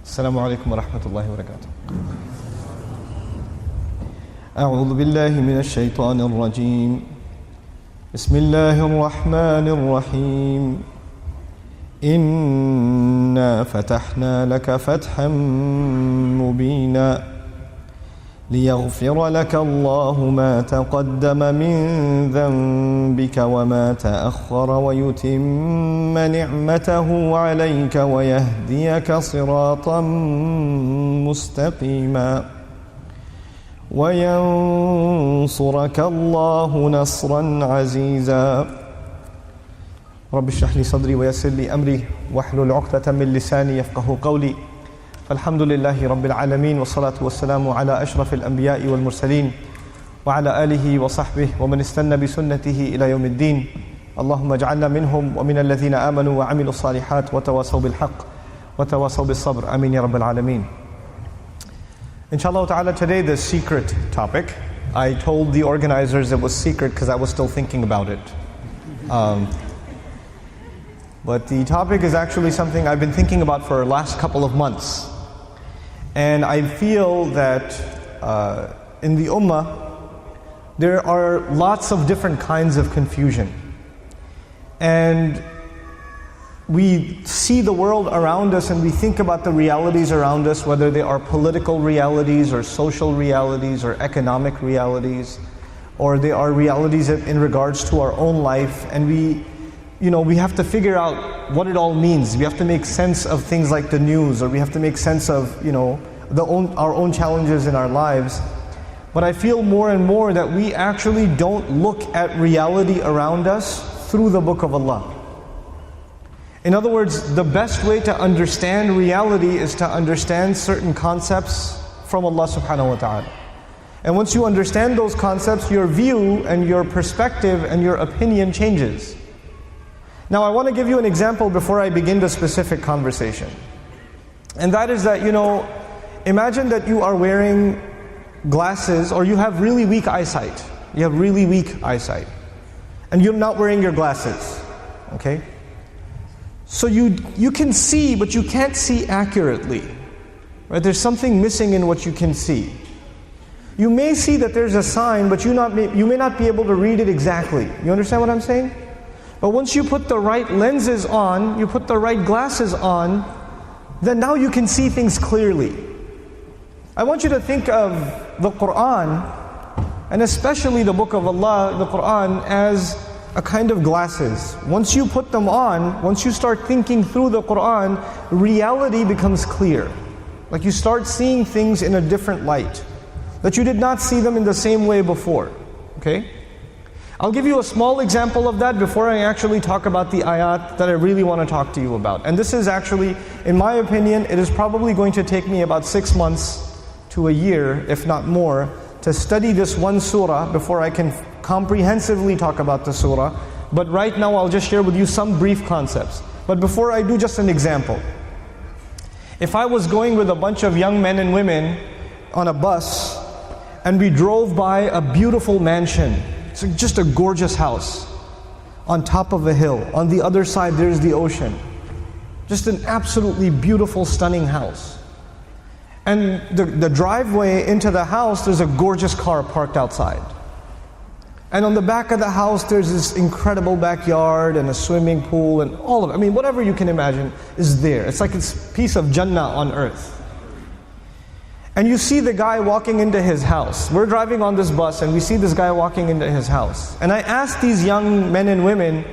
السلام عليكم ورحمة الله وبركاته. أعوذ بالله من الشيطان الرجيم. بسم الله الرحمن الرحيم. إنا فتحنا لك فتحا مبينا ليغفر لك الله ما تقدم من ذنبك وما تأخر ويتم نعمته عليك ويهديك صراطا مستقيما وينصرك الله نصرا عزيزا. رب اشرح لي صدري ويسر لي أمري واحلل عقدة من لساني يفقه قولي. الحمد لله رب العالمين والصلاة والسلام على أشرف الأنبياء والمرسلين وعلى آله وصحبه ومن استنى بسنته إلى يوم الدين. اللهم اجعلنا منهم ومن الذين آمنوا وعملوا الصالحات وتواصوا بالحق وتواصوا بالصبر. آمين يا رب العالمين. Inshallah ta'ala, today the secret topic. I told the organizers it was secret because I was still thinking about it. But the topic is actually something I've been thinking about for the last couple of months. And I feel that in the ummah, there are lots of different kinds of confusion. And we see the world around us and we think about the realities around us, whether they are political realities or social realities or economic realities, or they are realities in regards to our own life. And we have to figure out what it all means. We have to make sense of things like the news, or we have to make sense of, our own challenges in our lives. But I feel more and more that we actually don't look at reality around us through the Book of Allah. In other words, the best way to understand reality is to understand certain concepts from Allah subhanahu wa ta'ala. And once you understand those concepts, your view and your perspective and your opinion changes. Now I want to give you an example before I begin the specific conversation. And that is that, imagine that you are wearing glasses, or you have really weak eyesight. You have really weak eyesight. And you're not wearing your glasses. Okay? So you can see, but you can't see accurately. Right? There's something missing in what you can see. You may see that there's a sign, but you may not be able to read it exactly. You understand what I'm saying? But once you put the right lenses on, you put the right glasses on, then now you can see things clearly. I want you to think of the Quran, and especially the Book of Allah, the Quran, as a kind of glasses. Once you put them on, once you start thinking through the Quran, reality becomes clear. Like you start seeing things in a different light, that you did not see them in the same way before. Okay? I'll give you a small example of that before I actually talk about the ayat that I really want to talk to you about. And this is actually, in my opinion, it is probably going to take me about 6 months to a year, if not more, to study this one surah before I can comprehensively talk about the surah. But right now I'll just share with you some brief concepts. But before I do, just an example. If I was going with a bunch of young men and women on a bus, and we drove by a beautiful mansion, it's just a gorgeous house on top of a hill. On the other side there's the ocean. Just an absolutely beautiful, stunning house. And the driveway into the house, there's a gorgeous car parked outside. And on the back of the house there's this incredible backyard and a swimming pool and all of it. I mean, whatever you can imagine is there. It's like it's a piece of Jannah on earth. And you see the guy walking into his house. We're driving on this bus and we see this guy walking into his house. And I asked these young men and women,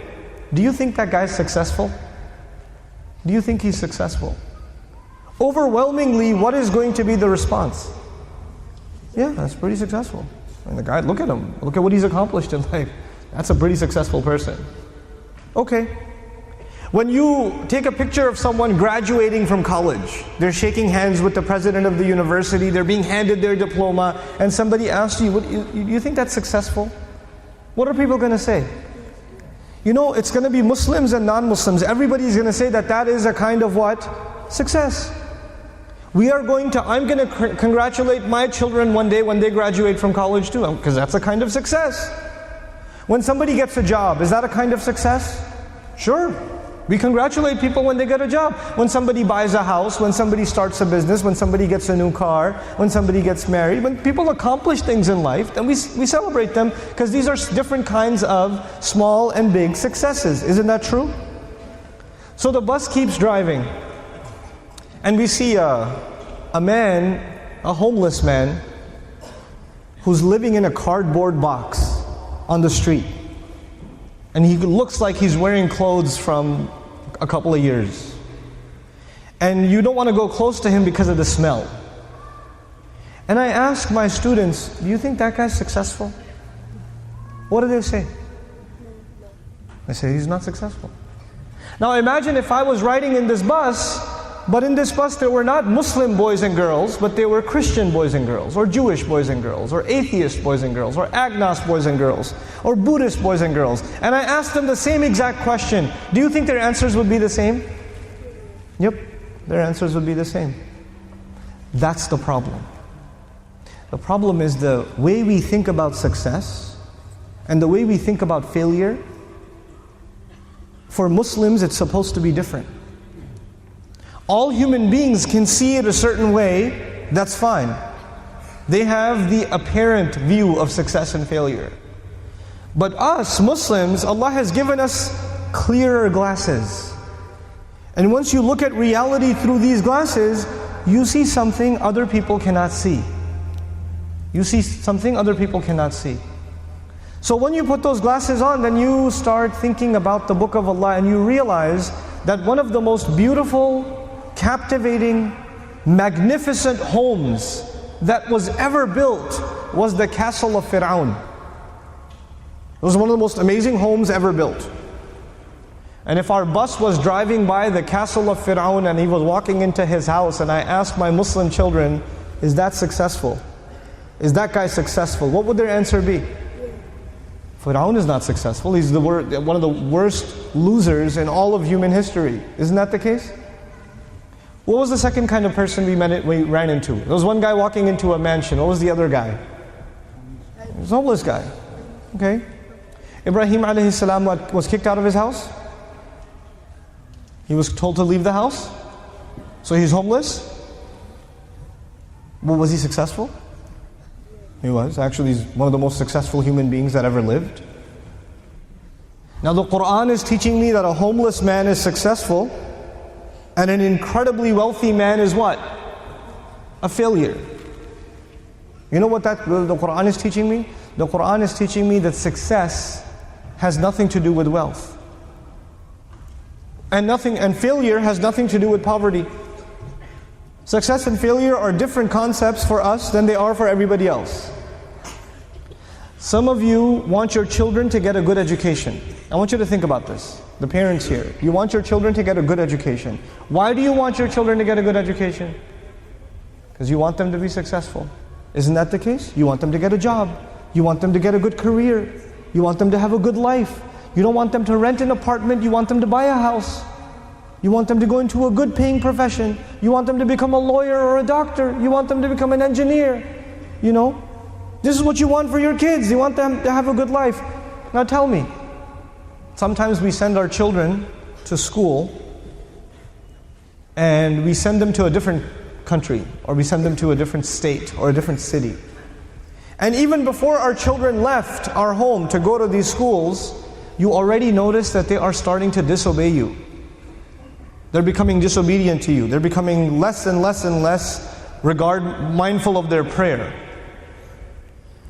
do you think that guy's successful? Do you think he's successful? Overwhelmingly, what is going to be the response? Yeah, that's pretty successful. And the guy, look at him. Look at what he's accomplished in life. That's a pretty successful person. Okay. When you take a picture of someone graduating from college, they're shaking hands with the president of the university, they're being handed their diploma, and somebody asks you, you think that's successful? What are people going to say? It's going to be Muslims and non-Muslims. Everybody's going to say that is a kind of what? Success. I'm going to congratulate my children one day when they graduate from college too, because that's a kind of success. When somebody gets a job, is that a kind of success? Sure. We congratulate people when they get a job. When somebody buys a house, when somebody starts a business, when somebody gets a new car, when somebody gets married, when people accomplish things in life, then we celebrate them, because these are different kinds of small and big successes. Isn't that true? So the bus keeps driving, and we see a man, a homeless man, who's living in a cardboard box on the street. And he looks like he's wearing clothes from a couple of years. And you don't want to go close to him because of the smell. And I ask my students, do you think that guy's successful? What do they say? They say he's not successful. Now imagine if I was riding in this bus, but in this bus there were not Muslim boys and girls, but they were Christian boys and girls, or Jewish boys and girls, or atheist boys and girls, or agnostic boys and girls, or Buddhist boys and girls. And I asked them the same exact question. Do you think their answers would be the same? Yep, their answers would be the same. That's the problem. The problem is the way we think about success and the way we think about failure. For Muslims, it's supposed to be different. All human beings can see it a certain way, that's fine. They have the apparent view of success and failure. But us, Muslims, Allah has given us clearer glasses. And once you look at reality through these glasses, you see something other people cannot see. You see something other people cannot see. So when you put those glasses on, then you start thinking about the Book of Allah, and you realize that one of the most beautiful, captivating, magnificent homes that was ever built was the castle of Fir'aun. It was one of the most amazing homes ever built. And if our bus was driving by the castle of Fir'aun and he was walking into his house, and I asked my Muslim children, is that successful? Is that guy successful? What would their answer be? Fir'aun is not successful. He's one of the worst losers in all of human history. Isn't that the case? What was the second kind of person we ran into? There was one guy walking into a mansion. What was the other guy? He was a homeless guy. Okay. Ibrahim alayhi salam was kicked out of his house. He was told to leave the house. So he's homeless. Well, was he successful? He was. Actually, he's one of the most successful human beings that ever lived. Now the Quran is teaching me that a homeless man is successful, and an incredibly wealthy man is what? A failure. You know what the Quran is teaching me? The Quran is teaching me that success has nothing to do with wealth. And failure has nothing to do with poverty. Success and failure are different concepts for us than they are for everybody else. Some of you want your children to get a good education. I want you to think about this. The parents here, you want your children to get a good education. Why do you want your children to get a good education? Because you want them to be successful. Isn't that the case? You want them to get a job. You want them to get a good career. You want them to have a good life. You don't want them to rent an apartment. You want them to buy a house. You want them to go into a good paying profession. You want them to become a lawyer or a doctor. You want them to become an engineer. You know? This is what you want for your kids. You want them to have a good life. Now tell me, sometimes we send our children to school and we send them to a different country, or we send them to a different state or a different city. And even before our children left our home to go to these schools, you already notice that they are starting to disobey you. They're becoming disobedient to you. They're becoming less and less and less mindful of their prayer.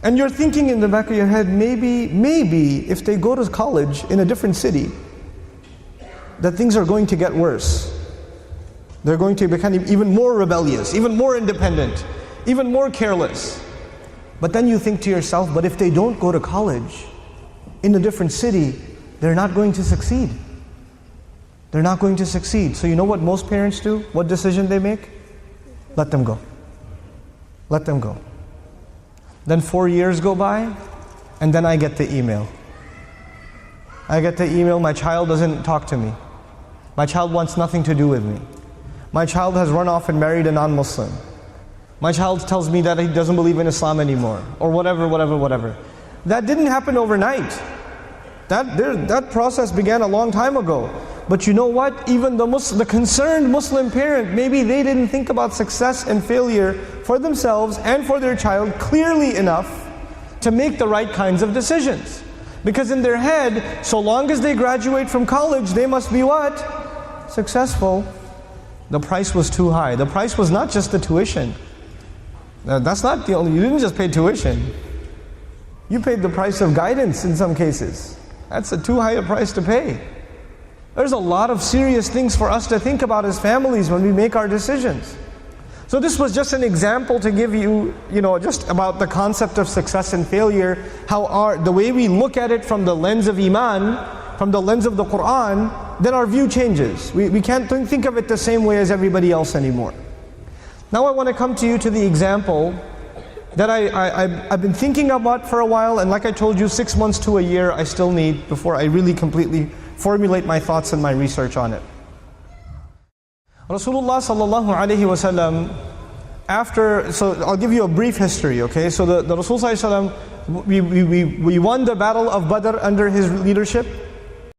And you're thinking in the back of your head, maybe if they go to college in a different city, that things are going to get worse. They're going to become even more rebellious, even more independent, even more careless. But then you think to yourself, but if they don't go to college in a different city, they're not going to succeed. They're not going to succeed. So you know what most parents do? What decision they make? Let them go. Let them go. Then 4 years go by, and then I get the email. I get the email, my child doesn't talk to me. My child wants nothing to do with me. My child has run off and married a non-Muslim. My child tells me that he doesn't believe in Islam anymore, or whatever. That didn't happen overnight. That process began a long time ago. But you know what? Even the concerned Muslim parent, maybe they didn't think about success and failure for themselves and for their child clearly enough to make the right kinds of decisions. Because in their head, so long as they graduate from college, they must be what? Successful. The price was too high. The price was not just the tuition. Now, that's not the only, you didn't just pay tuition. You paid the price of guidance in some cases. That's a too high a price to pay. There's a lot of serious things for us to think about as families when we make our decisions. So this was just an example to give you, just about the concept of success and failure, how the way we look at it from the lens of Iman, from the lens of the Qur'an, then our view changes. We can't think of it the same way as everybody else anymore. Now I want to come to you to the example that I've been thinking about for a while, and like I told you, 6 months to a year I still need before I really completely formulate my thoughts and my research on it. Rasulullah sallallahu alaihi wasallam, so I'll give you a brief history, okay? So the Rasul sallallahu alaihi wasallam, we won the battle of Badr under his leadership.